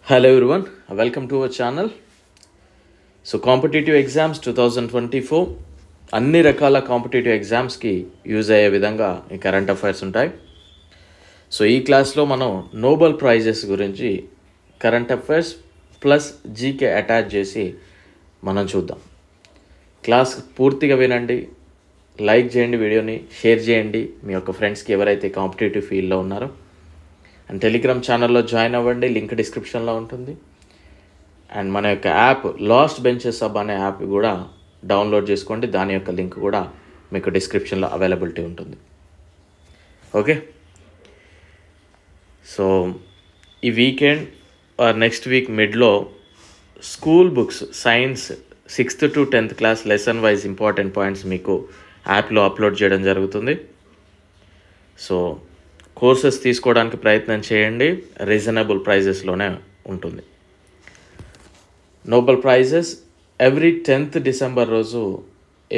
Hello everyone, welcome to our channel. So competitive exams 2024 అన్ని రకాల competitive ఎగ్జామ్స్కి use అయ్యే విధంగా ఈ కరెంట్ అఫైర్స్ ఉంటాయి. సో ఈ క్లాస్లో మనం నోబెల్ ప్రైజెస్ గురించి current affairs plus GK attach చేసి మనం చూద్దాం. క్లాస్ పూర్తిగా వినండి, లైక్ చేయండి, వీడియోని షేర్ చేయండి మీ యొక్క ఫ్రెండ్స్కి ఎవరైతే కాంపిటేటివ్ ఫీల్డ్లో ఉన్నారో. అండ్ టెలిగ్రామ్ ఛానల్లో జాయిన్ అవ్వండి, లింక్ డిస్క్రిప్షన్లో ఉంటుంది. అండ్ మన యొక్క యాప్ లాస్ట్ బెంచెస్ సబ్ అనే యాప్ కూడా డౌన్లోడ్ చేసుకోండి, దాని యొక్క లింక్ కూడా మీకు డిస్క్రిప్షన్లో అవైలబిలిటీ ఉంటుంది. ఓకే, సో ఈ వీకెండ్ నెక్స్ట్ వీక్ మిడ్లో school books science 6th to 10th class lesson wise important points మీకు యాప్లో అప్లోడ్ చేయడం జరుగుతుంది. సో కోర్సెస్ తీసుకోవడానికి ప్రయత్నం చేయండి, రీజనబుల్ ప్రైజెస్లోనే ఉంటుంది. Nobel prices every 10th December రోజు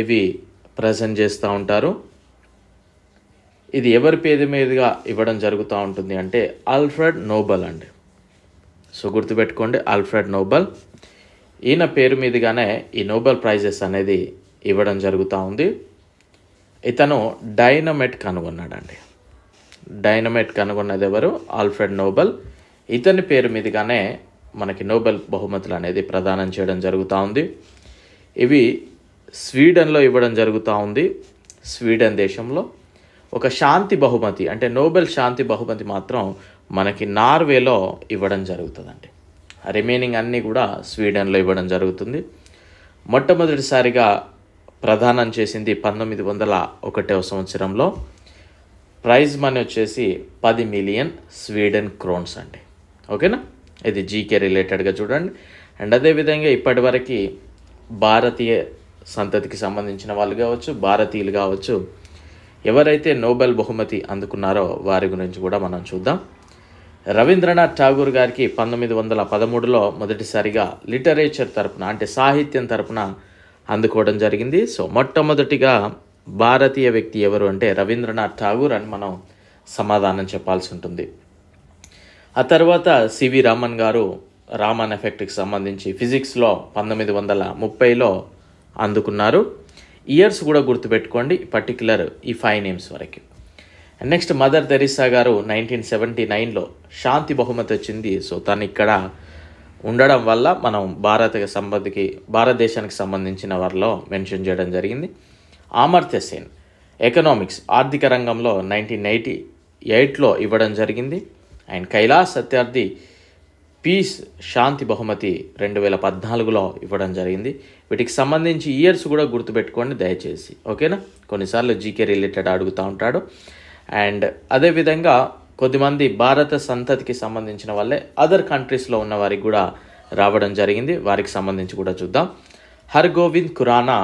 ఇవి ప్రజెంట్ చేస్తూ ఉంటారు. ఇది ఎవరి పేరు మీదుగా ఇవ్వడం జరుగుతూ ఉంటుంది అంటే ఆల్ఫ్రెడ్ నోబెల్ అండి. సో గుర్తుపెట్టుకోండి, ఆల్ఫ్రెడ్ నోబెల్, ఈయన పేరు మీదుగానే ఈ నోబెల్ ప్రైజెస్ అనేది ఇవ్వడం జరుగుతూ ఉంది. ఇతను డైనమైట్ కనుగొన్నాడండి. డైనమైట్ కనుగొన్నది ఎవరు? Alfred Nobel. ఇతని పేరు మీదుగానే మనకి నోబెల్ బహుమతులు అనేది ప్రదానం చేయడం జరుగుతూ ఉంది. ఇవి స్వీడన్లో ఇవ్వడం జరుగుతూ ఉంది. స్వీడన్ దేశంలో ఒక శాంతి బహుమతి అంటే నోబెల్ శాంతి బహుమతి మాత్రం మనకి నార్వేలో ఇవ్వడం జరుగుతుందండి. రిమైనింగ్ అన్నీ కూడా స్వీడన్లో ఇవ్వడం జరుగుతుంది. మొట్టమొదటిసారిగా ప్రదానం చేసింది 1901 సంవత్సరంలో. ప్రైజ్ మనీ వచ్చేసి 10 మిలియన్ స్వీడన్ క్రోన్స్ అండి. ఓకేనా, ఇది జీకే రిలేటెడ్గా చూడండి. అండ్ అదేవిధంగా ఇప్పటివరకు భారతీయ సంతతికి సంబంధించిన వాళ్ళు కావచ్చు, భారతీయులు కావచ్చు, ఎవరైతే నోబెల్ బహుమతి అందుకున్నారో వారి గురించి కూడా మనం చూద్దాం. రవీంద్రనాథ్ ఠాగూర్ గారికి 1913లో మొదటిసారిగా లిటరేచర్ తరపున అంటే సాహిత్యం తరపున అందుకోవడం జరిగింది. సో మొట్టమొదటిగా భారతీయ వ్యక్తి ఎవరు అంటే రవీంద్రనాథ్ ఠాగూర్ అని మనం సమాధానం చెప్పాల్సి ఉంటుంది. ఆ తర్వాత సివి రామన్ గారు రామన్ ఎఫెక్ట్కి సంబంధించి ఫిజిక్స్లో 1930లో అందుకున్నారు. ఇయర్స్ కూడా గుర్తుపెట్టుకోండి, పర్టికులర్ ఈ 5 నేమ్స్ వరకు. నెక్స్ట్ మదర్ తెరిసా గారు 1979లో శాంతి బహుమతి వచ్చింది. సో తను ఇక్కడ ఉండడం వల్ల మనం భారతదేశానికి సంబంధించిన వారిలో మెన్షన్ చేయడం జరిగింది. అమర్త్య సేన్ ఎకనామిక్స్ ఆర్థిక రంగంలో 1988లో ఇవ్వడం జరిగింది. అండ్ కైలాస్ సత్యార్థి పీస్ శాంతి బహుమతి 2014లో ఇవ్వడం జరిగింది. వీటికి సంబంధించి ఇయర్స్ కూడా గుర్తుపెట్టుకోండి దయచేసి, ఓకేనా. కొన్నిసార్లు జీకే రిలేటెడ్ అడుగుతూ ఉంటాడు. అండ్ అదేవిధంగా కొద్దిమంది భారత సంతతికి సంబంధించిన వాళ్ళే అదర్ కంట్రీస్లో ఉన్న వారికి కూడా రావడం జరిగింది. వారికి సంబంధించి కూడా చూద్దాం. హర్గోవింద్ ఖురానా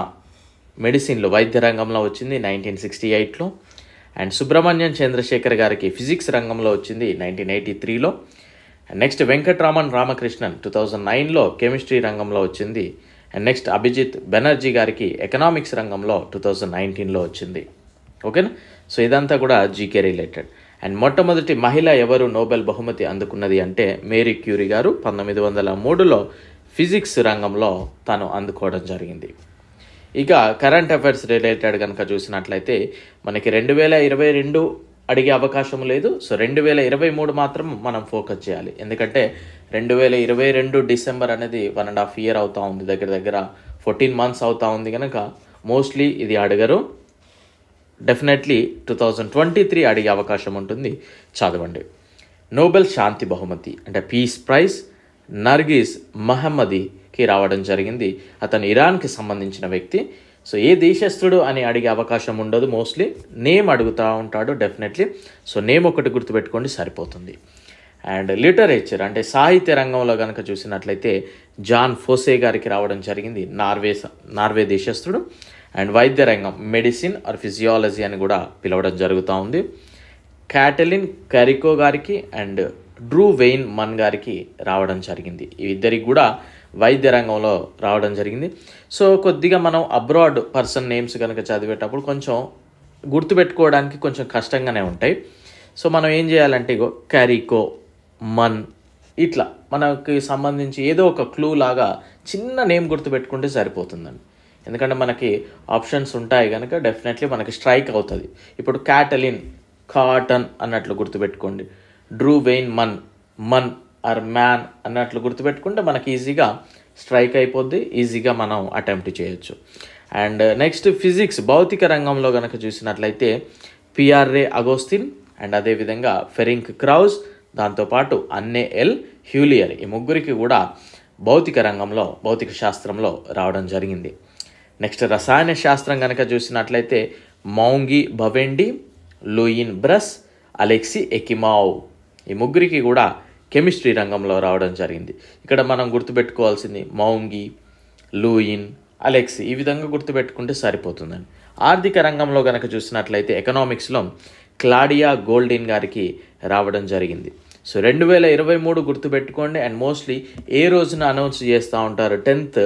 మెడిసిన్లో వైద్య రంగంలో వచ్చింది 1968లో. అండ్ సుబ్రహ్మణ్యం చంద్రశేఖర్ గారికి ఫిజిక్స్ రంగంలో వచ్చింది 1983లో. అండ్ నెక్స్ట్ వెంకట్రామన్ రామకృష్ణన్ 2009లో కెమిస్ట్రీ రంగంలో వచ్చింది. అండ్ నెక్స్ట్ అభిజిత్ బెనర్జీ గారికి ఎకనామిక్స్ రంగంలో 2019లో వచ్చింది. ఓకేనా, సో ఇదంతా కూడా జీకే రిలేటెడ్. అండ్ మొట్టమొదటి మహిళ ఎవరు నోబెల్ బహుమతి అందుకున్నది అంటే మేరీ క్యూరీ గారు 1903లో ఫిజిక్స్ రంగంలో తను అందుకోవడం జరిగింది. ఇక కరెంట్ అఫైర్స్ రిలేటెడ్ కనుక చూసినట్లయితే మనకి 2022 అడిగే అవకాశం లేదు. సో 2023 మాత్రం మనం ఫోకస్ చేయాలి. ఎందుకంటే 2022 డిసెంబర్ అనేది 1.5 year అవుతూ ఉంది, దగ్గర దగ్గర 14 months అవుతూ ఉంది. కనుక మోస్ట్లీ ఇది అడగరు. డెఫినెట్లీ 2023 అడిగే అవకాశం ఉంటుంది, చదవండి. నోబెల్ శాంతి బహుమతి అంటే పీస్ ప్రైజ్ నర్గిస్ మహమ్మదీకి రావడం జరిగింది. అతను ఇరాన్కి సంబంధించిన వ్యక్తి. సో ఏ దేశస్థుడు అని అడిగే అవకాశం ఉండదు, మోస్ట్లీ నేమ్ అడుగుతూ ఉంటాడు డెఫినెట్లీ. సో నేమ్ ఒకటి గుర్తుపెట్టుకోండి సరిపోతుంది. అండ్ లిటరేచర్ అంటే సాహిత్య రంగంలో కనుక చూసినట్లయితే జాన్ ఫోసే గారికి రావడం జరిగింది, నార్వే దేశస్థుడు. అండ్ వైద్య రంగం మెడిసిన్ ఆర్ ఫిజియాలజీ అని కూడా పిలవడం జరుగుతూ ఉంది. క్యాటలిన్ కరికో గారికి అండ్ డ్రూ వెయిన్ మన్ గారికి రావడం జరిగింది. ఈ ఇద్దరికి కూడా వైద్య రంగంలో రావడం జరిగింది. సో కొద్దిగా మనం అబ్రాడ్ పర్సన్ నేమ్స్ కనుక చదివేటప్పుడు కొంచెం గుర్తుపెట్టుకోవడానికి కొంచెం కష్టంగానే ఉంటాయి. సో మనం ఏం చేయాలంటే కరికో, మన్, ఇట్లా మనకి సంబంధించి ఏదో ఒక క్లూ లాగా చిన్న నేమ్ గుర్తుపెట్టుకుంటే సరిపోతుందండి. ఎందుకంటే మనకి ఆప్షన్స్ ఉంటాయి కనుక డెఫినెట్లీ మనకి స్ట్రైక్ అవుతుంది. ఇప్పుడు క్యాటలిన్, కాటన్ అన్నట్లు గుర్తుపెట్టుకోండి. Drew vein Mann are man అన్నట్లు గుర్తుపెట్టుకుంటే మనకి ఈజీగా స్ట్రైక్ అయిపోద్ది, ఈజీగా మనం అటెంప్ట్ చేయొచ్చు. అండ్ నెక్స్ట్ ఫిజిక్స్, భౌతిక రంగంలో కనుక చూసినట్లయితే పిఆర్ఏ అగోస్టిన్ అండ్ అదేవిధంగా ఫెరింక్ క్రౌజ్, దాంతోపాటు అన్నే ఎల్ హ్యూలియర్, ఈ ముగ్గురికి కూడా భౌతిక శాస్త్రంలో రావడం జరిగింది. నెక్స్ట్ రసాయన శాస్త్రం కనుక చూసినట్లయితే మౌంగి బవెండి, లూయిన్ బ్రస్, అలెక్సీ ఎకిమావ్, ఈ ముగ్గురికి కూడా కెమిస్ట్రీ రంగంలో రావడం జరిగింది. ఇక్కడ మనం గుర్తుపెట్టుకోవాల్సింది మౌంగి, లూయిన్, అలెక్సీ, ఈ విధంగా గుర్తుపెట్టుకుంటే సరిపోతుందండి. ఆర్థిక రంగంలో కనుక చూసినట్లయితే ఎకనామిక్స్లో క్లాడియా గోల్డిన్ గారికి రావడం జరిగింది. సో 2023 గుర్తుపెట్టుకోండి. అండ్ మోస్ట్లీ ఏ రోజున అనౌన్స్ చేస్తూ ఉంటారు, 10th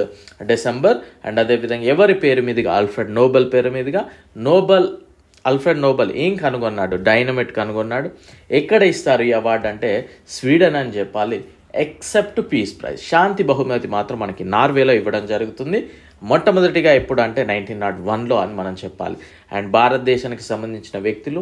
December. అండ్ అదేవిధంగా ఎవరి పేరు మీదుగా, ఆల్ఫ్రెడ్ నోబెల్ పేరు మీదుగా. ఆల్ఫ్రెడ్ నోబెల్ ఏం కనుగొన్నాడు? డైనమైట్ కనుగొన్నాడు. ఎక్కడ ఇస్తారు ఈ అవార్డు అంటే స్వీడన్ అని చెప్పాలి. ఎక్సెప్ట్ పీస్ ప్రైజ్, శాంతి బహుమతి మాత్రం మనకి నార్వేలో ఇవ్వడం జరుగుతుంది. మొట్టమొదటిగా ఎప్పుడు అంటే 1901లో అని మనం చెప్పాలి. అండ్ భారతదేశానికి సంబంధించిన వ్యక్తులు,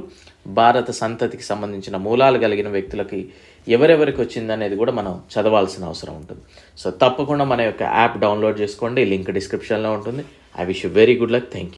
భారత సంతతికి సంబంధించిన మూలాలు కలిగిన వ్యక్తులకి ఎవరెవరికి వచ్చిందనేది కూడా మనం చదవాల్సిన అవసరం ఉంటుంది. సో తప్పకుండా మన యొక్క యాప్ డౌన్లోడ్ చేసుకోండి, లింక్ డిస్క్రిప్షన్లో ఉంటుంది. I wish you very good luck. Thank you.